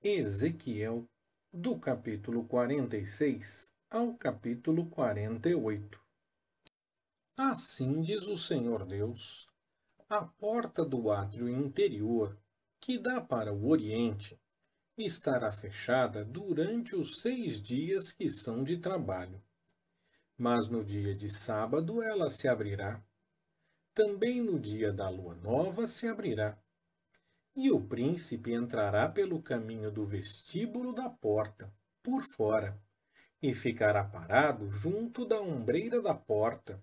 Ezequiel, do capítulo 46 ao capítulo 48. Assim diz o Senhor Deus: a porta do átrio interior, que dá para o oriente, estará fechada durante os 6 dias que são de trabalho. Mas no dia de sábado ela se abrirá. Também no dia da lua nova se abrirá. E o príncipe entrará pelo caminho do vestíbulo da porta, por fora, e ficará parado junto da ombreira da porta,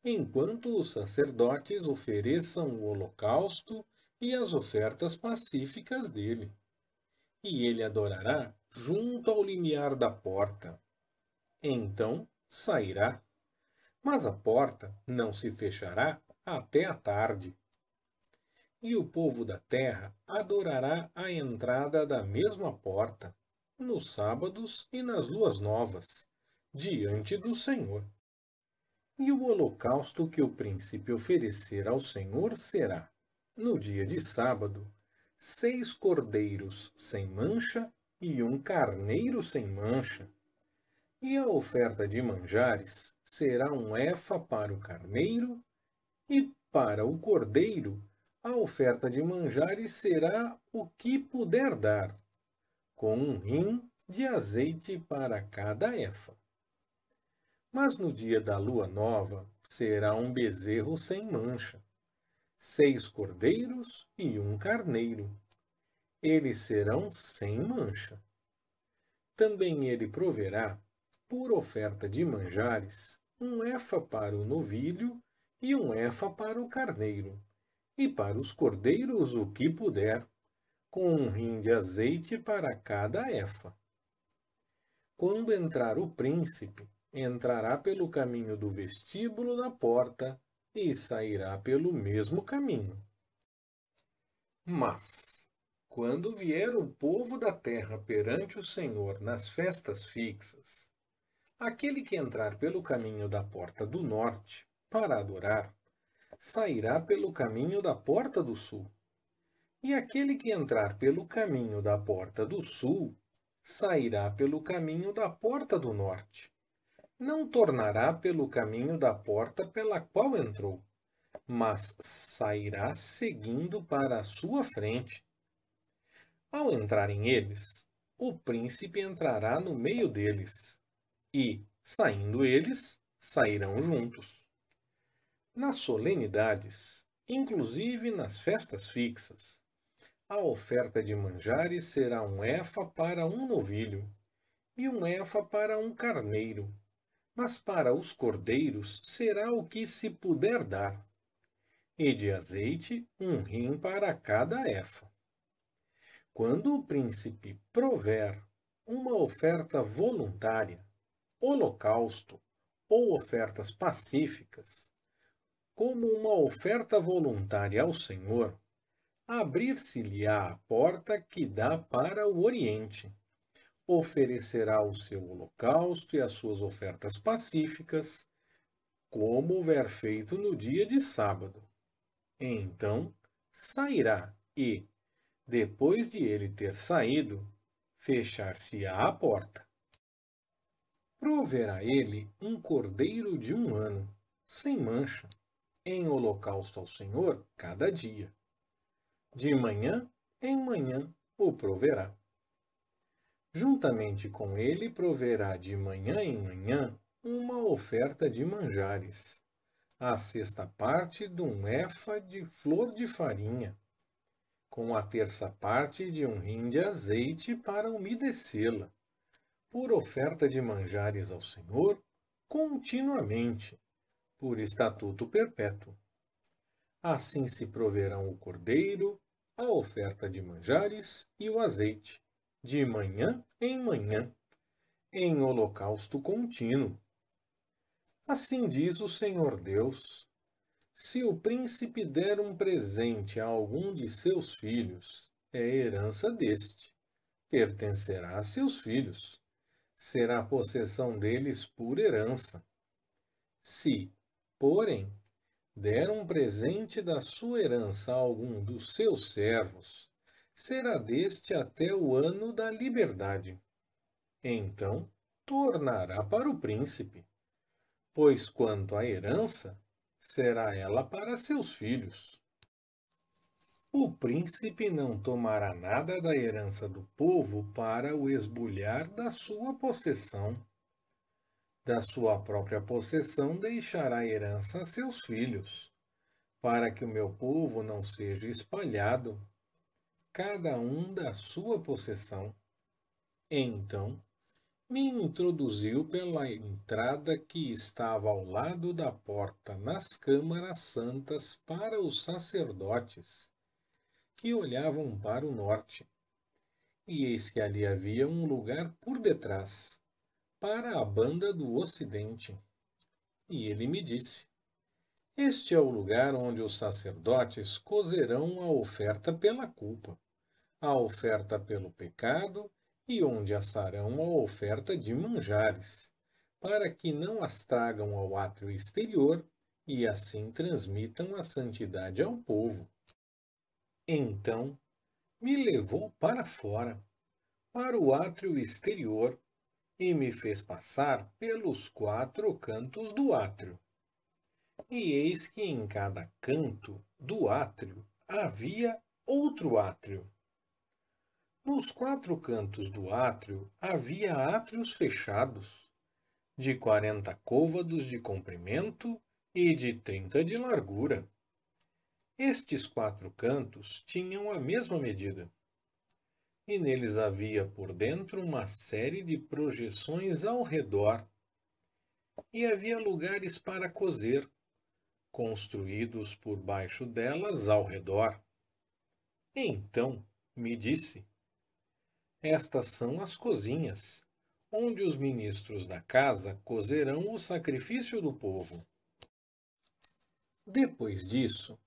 enquanto os sacerdotes ofereçam o holocausto e as ofertas pacíficas dele. E ele adorará junto ao limiar da porta. Então sairá, mas a porta não se fechará até a tarde. E o povo da terra adorará à entrada da mesma porta, nos sábados e nas luas novas, diante do Senhor. E o holocausto que o príncipe oferecer ao Senhor será, no dia de sábado, 6 cordeiros sem mancha e 1 carneiro sem mancha. E a oferta de manjares será 1 efa para o carneiro, e para o cordeiro a oferta de manjares será o que puder dar, com 1 rim de azeite para cada efa. Mas no dia da lua nova será 1 bezerro sem mancha, 6 cordeiros e 1 carneiro. Eles serão sem mancha. Também ele proverá, por oferta de manjares, 1 efa para o novilho e 1 efa para o carneiro, e para os cordeiros o que puder, com 1 rim de azeite para cada efa. Quando entrar o príncipe, entrará pelo caminho do vestíbulo da porta e sairá pelo mesmo caminho. Mas, quando vier o povo da terra perante o Senhor nas festas fixas, aquele que entrar pelo caminho da porta do norte para adorar, sairá pelo caminho da porta do sul. E aquele que entrar pelo caminho da porta do sul, sairá pelo caminho da porta do norte. Não tornará pelo caminho da porta pela qual entrou, mas sairá seguindo para a sua frente. Ao entrarem eles, o príncipe entrará no meio deles, e, saindo eles, sairão juntos. Nas solenidades, inclusive nas festas fixas, a oferta de manjares será 1 efa para 1 novilho, e 1 efa para 1 carneiro, mas para os cordeiros será o que se puder dar, e de azeite 1 rim para cada efa. Quando o príncipe prover uma oferta voluntária, holocausto ou ofertas pacíficas, como uma oferta voluntária ao Senhor, abrir-se-lhe-á a porta que dá para o oriente. Oferecerá o seu holocausto e as suas ofertas pacíficas, como houver feito no dia de sábado. Então sairá e, depois de ele ter saído, fechar-se-á a porta. Proverá ele 1 cordeiro de 1 ano, sem mancha, em holocausto ao Senhor cada dia. De manhã em manhã o proverá. Juntamente com ele proverá de manhã em manhã uma oferta de manjares, a 6ª parte de 1 efa de flor de farinha, com a 3ª parte de 1 rim de azeite para umedecê-la, por oferta de manjares ao Senhor, continuamente, por estatuto perpétuo. Assim se proverão o cordeiro, a oferta de manjares e o azeite, de manhã, em holocausto contínuo. Assim diz o Senhor Deus: se o príncipe der um presente a algum de seus filhos, é herança deste, pertencerá a seus filhos, será possessão deles por herança. Se, porém, der um presente da sua herança a algum dos seus servos, será deste até o ano da liberdade. Então tornará para o príncipe, pois quanto à herança, será ela para seus filhos. O príncipe não tomará nada da herança do povo para o esbulhar da sua possessão. Da sua própria possessão deixará herança a seus filhos, para que o meu povo não seja espalhado, cada um da sua possessão. Então me introduziu pela entrada que estava ao lado da porta nas câmaras santas para os sacerdotes, que olhavam para o norte. E eis que ali havia um lugar por detrás, para a banda do ocidente. E ele me disse: Este é o lugar onde os sacerdotes cozerão a oferta pela culpa, a oferta pelo pecado e onde assarão a oferta de manjares, para que não as tragam ao átrio exterior e assim transmitam a santidade ao povo. Então me levou para fora, para o átrio exterior, e me fez passar pelos 4 cantos do átrio. E eis que em cada canto do átrio havia outro átrio. Nos 4 cantos do átrio havia átrios fechados, de 40 côvados de comprimento e de 30 de largura. Estes 4 cantos tinham a mesma medida, e neles havia por dentro uma série de projeções ao redor, e havia lugares para cozer, construídos por baixo delas ao redor. Então me disse: Estas são as cozinhas, onde os ministros da casa cozerão o sacrifício do povo. Depois disso,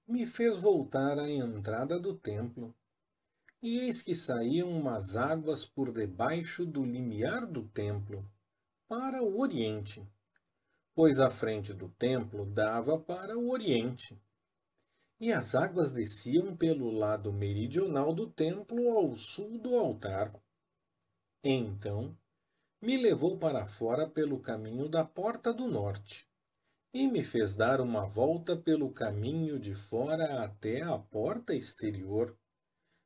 me fez voltar à entrada do templo, e eis que saíam umas águas por debaixo do limiar do templo, para o oriente, pois a frente do templo dava para o oriente. E as águas desciam pelo lado meridional do templo ao sul do altar. Então me levou para fora pelo caminho da porta do norte, e me fez dar uma volta pelo caminho de fora até a porta exterior,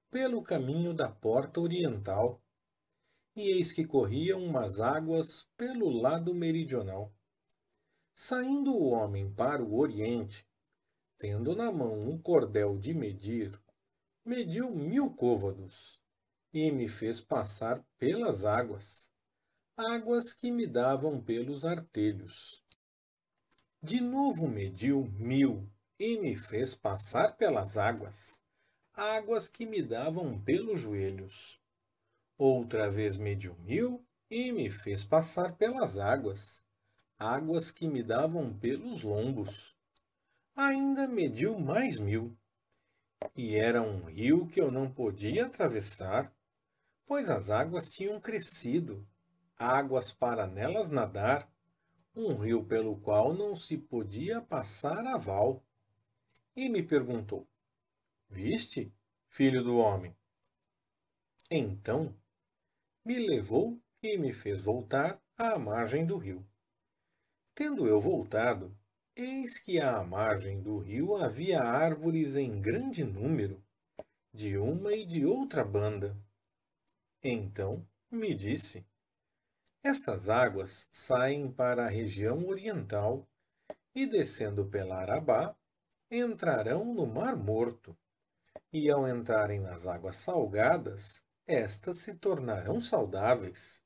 pelo caminho da porta oriental. E eis que corriam umas águas pelo lado meridional. Saindo o homem para o oriente, tendo na mão um cordel de medir, mediu 1000 côvados, e me fez passar pelas águas, águas que me davam pelos artelhos. De novo mediu 1000, e me fez passar pelas águas, águas que me davam pelos joelhos. Outra vez mediu 1000, e me fez passar pelas águas, águas que me davam pelos lombos. Ainda mediu mais 1000, e era um rio que eu não podia atravessar, pois as águas tinham crescido, águas para nelas nadar, um rio pelo qual não se podia passar a val. E me perguntou: Viste, filho do homem? Então me levou e me fez voltar à margem do rio. Tendo eu voltado, eis que à margem do rio havia árvores em grande número, de uma e de outra banda. Então me disse: Estas águas saem para a região oriental e, descendo pela Arabá, entrarão no Mar Morto. E ao entrarem nas águas salgadas, estas se tornarão saudáveis.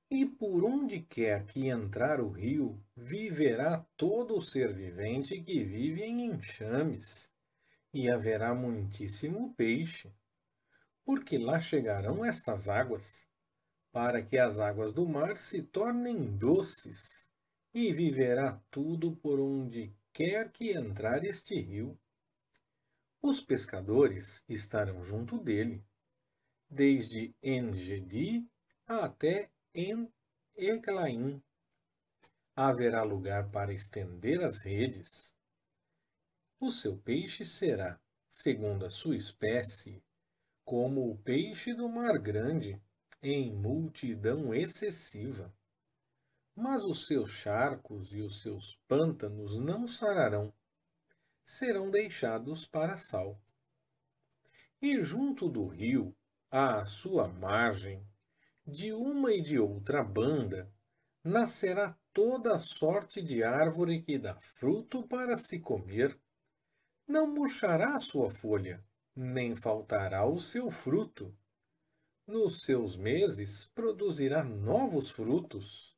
E por onde quer que entrar o rio, viverá todo o ser vivente que vive em enxames, e haverá muitíssimo peixe, porque lá chegarão estas águas, para que as águas do mar se tornem doces, e viverá tudo por onde quer que entrar este rio. Os pescadores estarão junto dele, desde En-Gedi até En-Eglaim. Haverá lugar para estender as redes. O seu peixe será, segundo a sua espécie, como o peixe do mar grande, em multidão excessiva. Mas os seus charcos e os seus pântanos não sararão, serão deixados para sal. E junto do rio, à sua margem, de uma e de outra banda, nascerá toda sorte de árvore que dá fruto para se comer. Não murchará a sua folha, nem faltará o seu fruto. Nos seus meses produzirá novos frutos,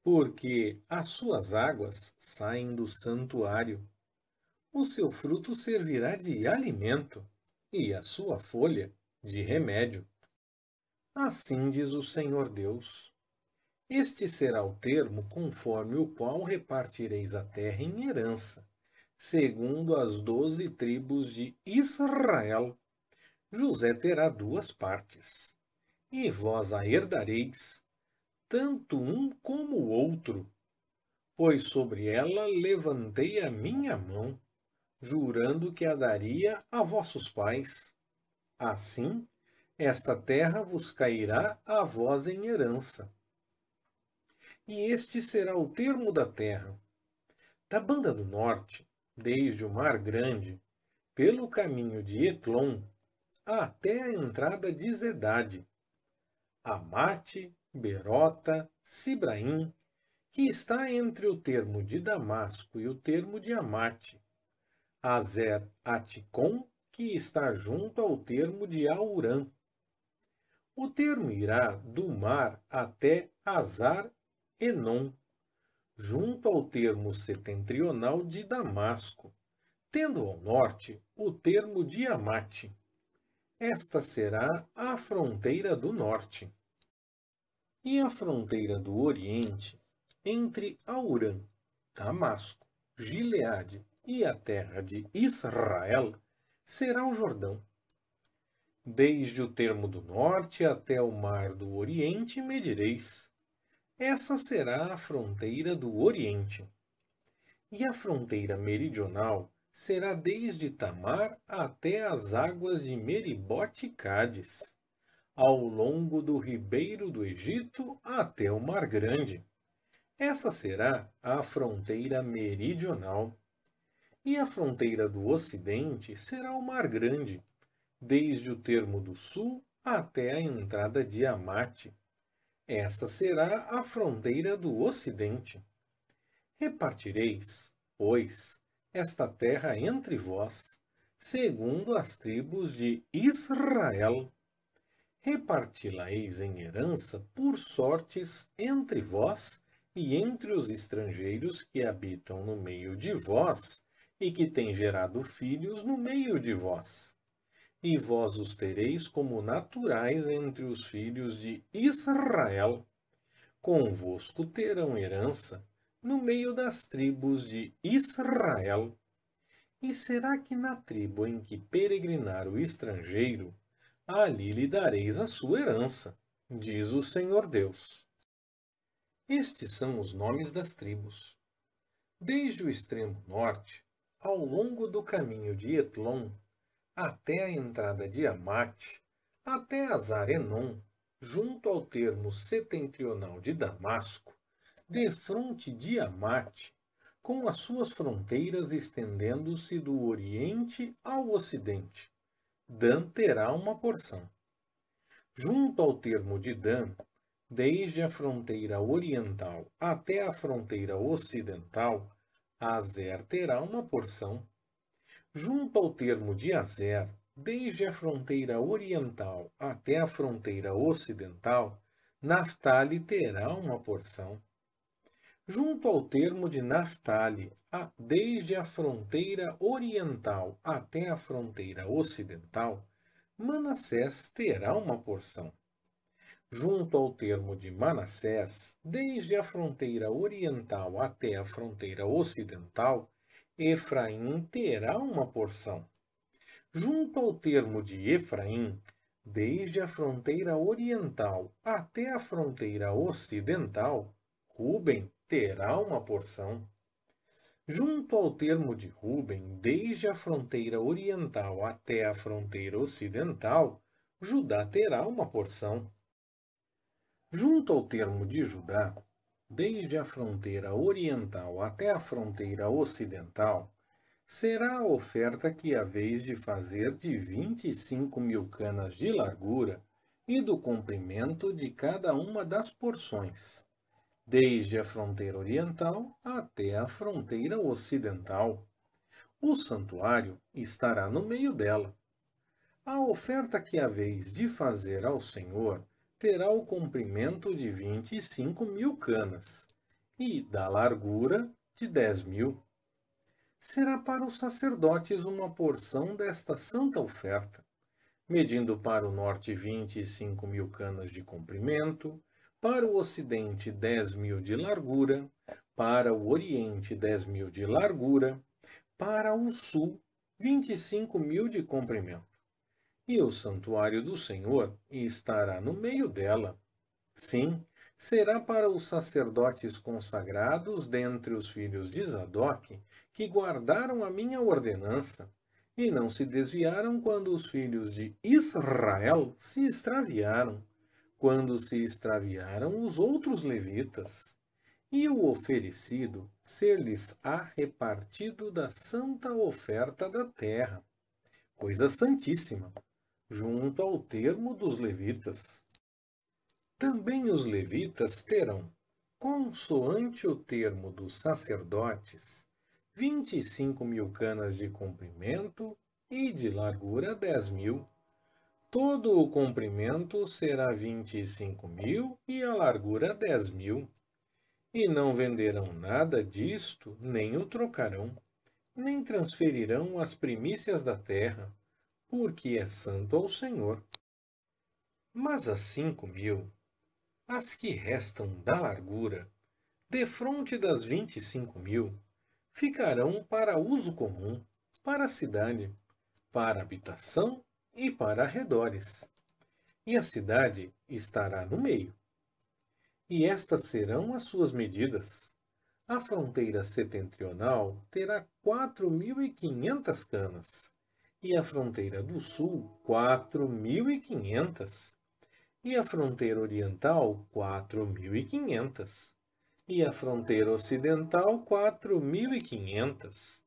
porque as suas águas saem do santuário. O seu fruto servirá de alimento, e a sua folha de remédio. Assim diz o Senhor Deus. Este será o termo conforme o qual repartireis a terra em herança, segundo as 12 tribos de Israel. José terá 2 partes, e vós a herdareis, tanto um como o outro, pois sobre ela levantei a minha mão, jurando que a daria a vossos pais. Assim, esta terra vos cairá a vós em herança. E este será o termo da terra. Da banda do norte, desde o Mar Grande, pelo caminho de Etlon, até a entrada de Zedade, Amate, Berota, Sibraim, que está entre o termo de Damasco e o termo de Amate, Azer Aticom, que está junto ao termo de Aurã. O termo irá do mar até Azar Enon, junto ao termo setentrional de Damasco, tendo ao norte o termo de Amate. Esta será a fronteira do norte. E a fronteira do oriente, entre Aurã, Damasco, Gileade e a terra de Israel, será o Jordão. Desde o termo do norte até o mar do oriente medireis. Essa será a fronteira do oriente. E a fronteira meridional será desde Tamar até as águas de Meribote e Cádiz, ao longo do ribeiro do Egito até o Mar Grande. Essa será a fronteira meridional. E a fronteira do ocidente será o Mar Grande, desde o termo do sul até a entrada de Amate. Essa será a fronteira do ocidente. Repartireis, pois, esta terra entre vós, segundo as tribos de Israel. Reparti-la-eis em herança por sortes entre vós e entre os estrangeiros que habitam no meio de vós e que têm gerado filhos no meio de vós. E vós os tereis como naturais entre os filhos de Israel. Convosco terão herança no meio das tribos de Israel. E será que na tribo em que peregrinar o estrangeiro, ali lhe dareis a sua herança, diz o Senhor Deus. Estes são os nomes das tribos. Desde o extremo norte, ao longo do caminho de Etlon, até a entrada de Amate, até Azar Enon, junto ao termo setentrional de Damasco, defronte de Amate, com as suas fronteiras estendendo-se do oriente ao ocidente. Dan terá uma porção. Junto ao termo de Dan, desde a fronteira oriental até a fronteira ocidental, Azer terá uma porção. Junto ao termo de Azer, desde a fronteira oriental até a fronteira ocidental, Naftali terá uma porção. Junto ao termo de Naftali, desde a fronteira oriental até a fronteira ocidental, Manassés terá uma porção. Junto ao termo de Manassés, desde a fronteira oriental até a fronteira ocidental, Efraim terá uma porção. Junto ao termo de Efraim, desde a fronteira oriental até a fronteira ocidental, Ruben terá uma porção. Junto ao termo de Ruben, desde a fronteira oriental até a fronteira ocidental, Judá terá uma porção. Junto ao termo de Judá, desde a fronteira oriental até a fronteira ocidental, será a oferta que haveis de fazer de 25.000 canas de largura e do comprimento de cada uma das porções, desde a fronteira oriental até a fronteira ocidental. O santuário estará no meio dela. A oferta que haveis de fazer ao Senhor terá o comprimento de 25.000 canas e da largura de 10.000. Será para os sacerdotes uma porção desta santa oferta, medindo para o norte 25.000 canas de comprimento, para o ocidente 10.000 de largura, para o oriente 10.000 de largura, para o sul 25.000 de comprimento. E o santuário do Senhor estará no meio dela. Sim, será para os sacerdotes consagrados dentre os filhos de Zadok, que guardaram a minha ordenança, e não se desviaram quando os filhos de Israel se extraviaram, quando se extraviaram os outros levitas. E o oferecido ser-lhes-á repartido da santa oferta da terra, coisa santíssima, junto ao termo dos levitas. Também os levitas terão, consoante o termo dos sacerdotes, 25.000 canas de comprimento e de largura 10.000. Todo o comprimento será 25.000 e a largura 10.000. E não venderão nada disto, nem o trocarão, nem transferirão as primícias da terra, porque é santo ao Senhor. Mas as 5.000, as que restam da largura, defronte das 25.000, ficarão para uso comum, para a cidade, para habitação e para arredores. E a cidade estará no meio. E estas serão as suas medidas. A fronteira setentrional terá 4.500 canas, e a fronteira do sul 4.500. E a fronteira oriental, 4.500. E a fronteira ocidental, 4.500.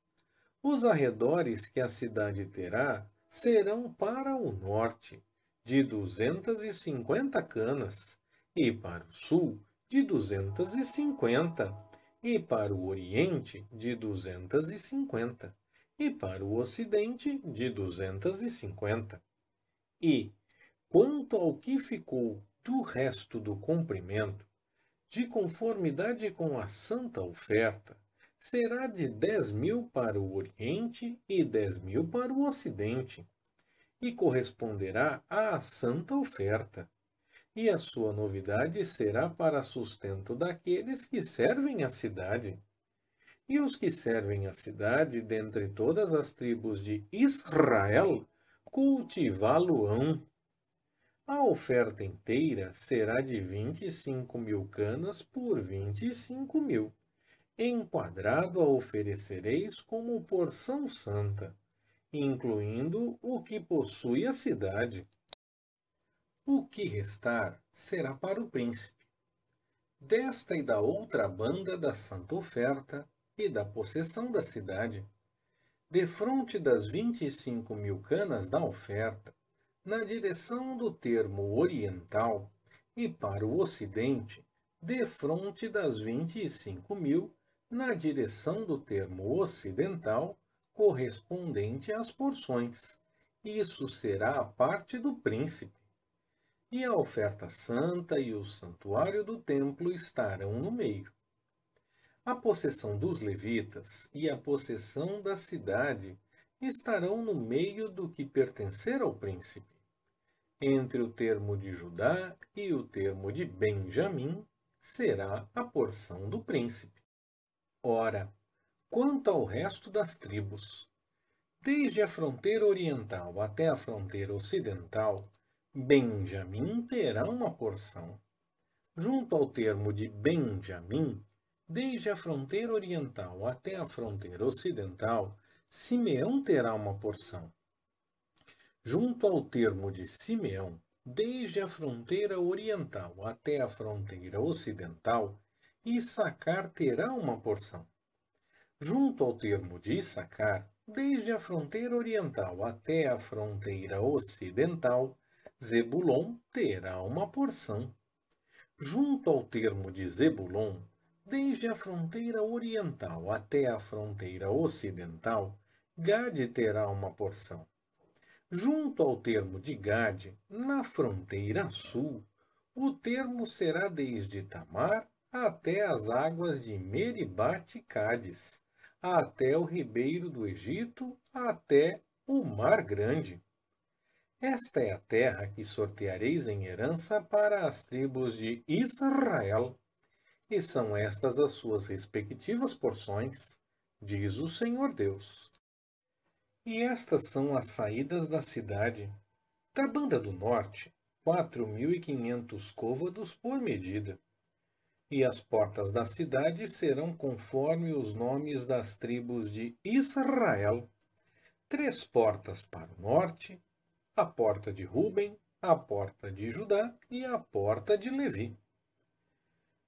Os arredores que a cidade terá serão para o norte, de 250 canas, e para o sul, de 250, e para o oriente, de 250, e para o ocidente, de 250. E, quanto ao que ficou do resto do comprimento, de conformidade com a santa oferta, será de 10.000 para o oriente e 10.000 para o ocidente, e corresponderá à santa oferta. E a sua novidade será para sustento daqueles que servem a cidade. E os que servem a cidade, dentre todas as tribos de Israel, cultivá-lo-ão. A oferta inteira será de 25.000 canas por 25.000. Enquadrado a oferecereis como porção santa, incluindo o que possui a cidade. O que restar será para o príncipe. Desta e da outra banda da santa oferta e da possessão da cidade, defronte das 25.000 canas da oferta, na direção do termo oriental, e para o ocidente, defronte das 25.000, na direção do termo ocidental, correspondente às porções. Isso será a parte do príncipe. E a oferta santa e o santuário do templo estarão no meio. A possessão dos levitas e a possessão da cidade estarão no meio do que pertencer ao príncipe. Entre o termo de Judá e o termo de Benjamim será a porção do príncipe. Ora, quanto ao resto das tribos, desde a fronteira oriental até a fronteira ocidental, Benjamim terá uma porção. Junto ao termo de Benjamim, desde a fronteira oriental até a fronteira ocidental, Simeão terá uma porção. Junto ao termo de Simeão, desde a fronteira oriental até a fronteira ocidental, Issacar terá uma porção. Junto ao termo de Issacar, desde a fronteira oriental até a fronteira ocidental, Zebulon terá uma porção. Junto ao termo de Zebulon, desde a fronteira oriental até a fronteira ocidental, Gade terá uma porção. Junto ao termo de Gade, na fronteira sul, o termo será desde Tamar até as águas de Meribate e Cádiz, até o ribeiro do Egito, até o Mar Grande. Esta é a terra que sorteareis em herança para as tribos de Israel, e são estas as suas respectivas porções, diz o Senhor Deus. E estas são as saídas da cidade. Da banda do norte, 4.500 côvados por medida. E as portas da cidade serão conforme os nomes das tribos de Israel. 3 portas para o norte, a porta de Ruben, a porta de Judá e a porta de Levi.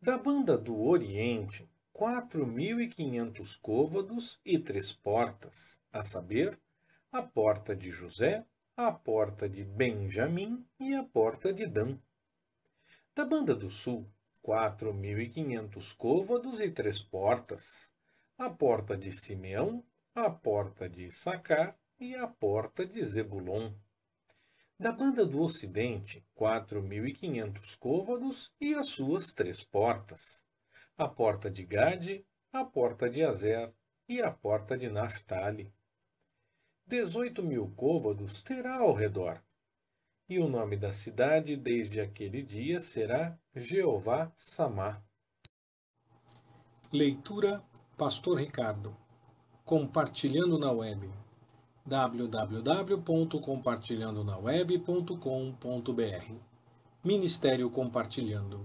Da banda do oriente, 4.500 côvados e 3 portas, a saber, a porta de José, a porta de Benjamim e a porta de Dan. Da banda do sul, 4.500 côvados e 3 portas, a porta de Simeão, a porta de Issacar e a porta de Zebulon. Da banda do ocidente, 4.500 côvados e as suas 3 portas, a porta de Gade, a porta de Azer e a porta de Naphtali. 18.000 côvados terá ao redor, e o nome da cidade desde aquele dia será Jeová Samá. Leitura Pastor Ricardo. Compartilhando na web. www.compartilhandonaweb.com.br Ministério Compartilhando.